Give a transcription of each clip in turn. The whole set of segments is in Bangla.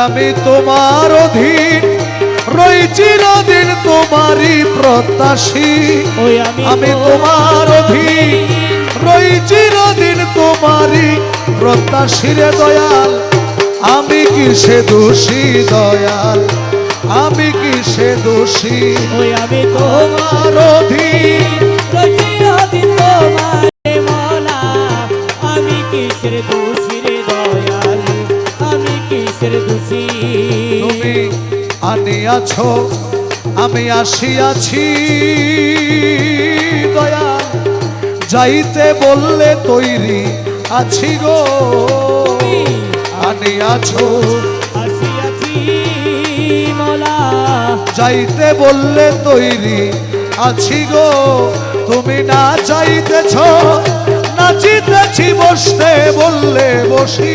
আমি তোমার অধীন রই চিরদিন তোমারই প্রত্যাশী আমি তোমার অধীন রই চিরদিন তোমারই প্রত্যাশী রে দয়াল আমি কিসে দোষী দয়াল আমি কিসে দোষী আমি তোমার অধীন রই চিরদিন তোমারে মওলা আমি কিসের দোষী রে দয়াল আমি কিসের দোষী তুমি আনিয়াছো আমি আসিয়াছি দয়াল যাইতে বললে তৈরি আছি গো আনিয়াছো আসিয়াছি মওলা যাইতে বললে তৈরি আছি গো তুমি না চাইতেছ নাচিতেছি বসতে বললে বসি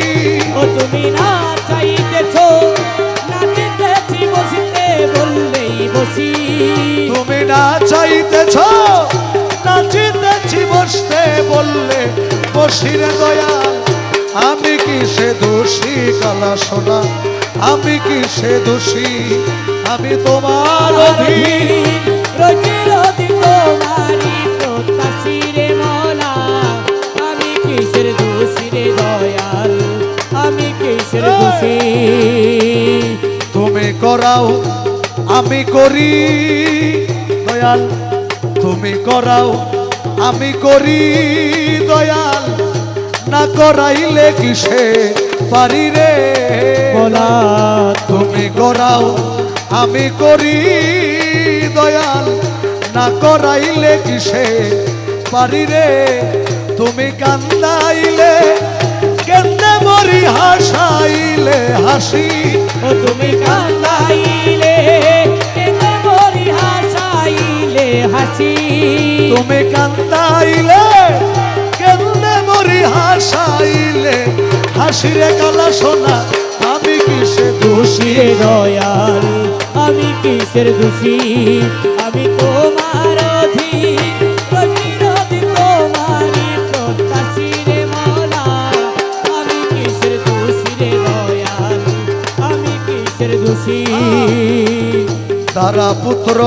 ও তুমি না চাইতেছ নাচিতেছি বসতে বললেই বসি তুমি না চাইতেছ নাচিতেছি বসতে বললে বসি রে দয়াল আমি কিসে দোষী কালা সোনা আমি কিসে দোষী আমি তোমার অধীন রই চিরদিন তোমারই প্রত্যাশী রে মওলা আমি কিসের দোষী রে দয়াল আমি কিসের দোষী তুমি করাও আমি করি দয়াল তুমি করাও আমি করি দয়াল না করাইলে কিসে পারি রে মওলা তুমি করাও আমি করি দয়াল না করাইলে কিসে পারি রে তুমি কান্দাইলে কেন্দে মরি হাসাইলে হাসি ও তুমি কান্দাইলে কেন্দে মরি হাসাইলে হাসি তুমি কান্দাইলে কেন্দে মরি হাসাইলে হাসি রে কালা সোনা আমি কিসে দোষী রে দয়াল আমি কিসের দোষী আমি তোমার অধীন রই চিরদিন তোমারই প্রত্যাশী রে মওলা আমি কিসের দোষী রে দয়াল আমি কিসের দোষী তারা পুত্র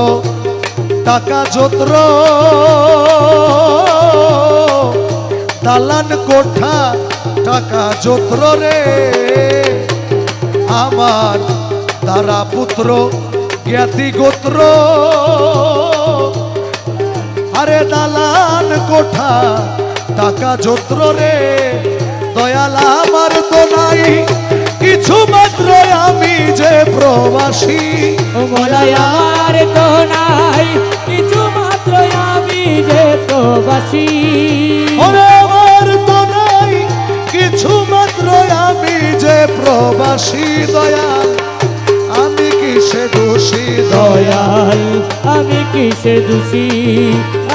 টাকা যত্র দালান কোঠা টাকা যত্র রে আমার তারা পুত্র জ্ঞাতি গোত্র আরে দালান কোঠা টাকা যত্র রে দয়াল আমার তো নাই কিছু মাত্র আমি যে প্রবাসী ও মওলা আমার তো নাই কিছু মাত্র আমি যে প্রবাসী ওরে আমার তো নাই কিছু মাত্র আমি যে প্রবাসী দয়াল আমি কিসে দোষী দয়াল দয়াল আমি কিসের দোষী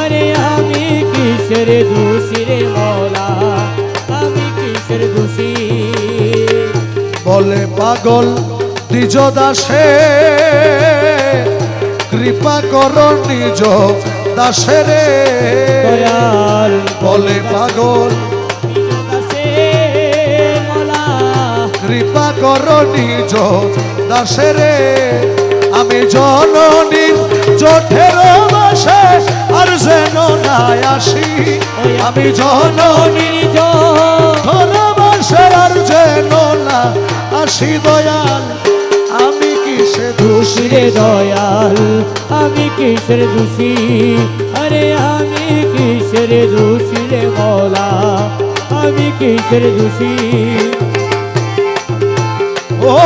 আরে আমি কিসের দোষী রে মওলা আমি কিসের দোষী বলে পাগল নিজ দাসে কৃপা কর নিজ দাসে রে দয়াল বলে পাগল দাসে মওলা কৃপা কর নিজ দাসে রে আমি জননীর জঠের বাসে আর যেন না আসি আমি জননীর জঠের বাসে আর যেন না আসি দয়াল আমি কিসে দোষী রে দয়াল আমি কিসের দোষী আরে আমি কিসের দোষী রে মওলা আমি কিসের দোষী ও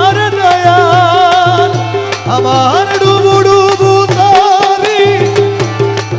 আরে দয়াল আমার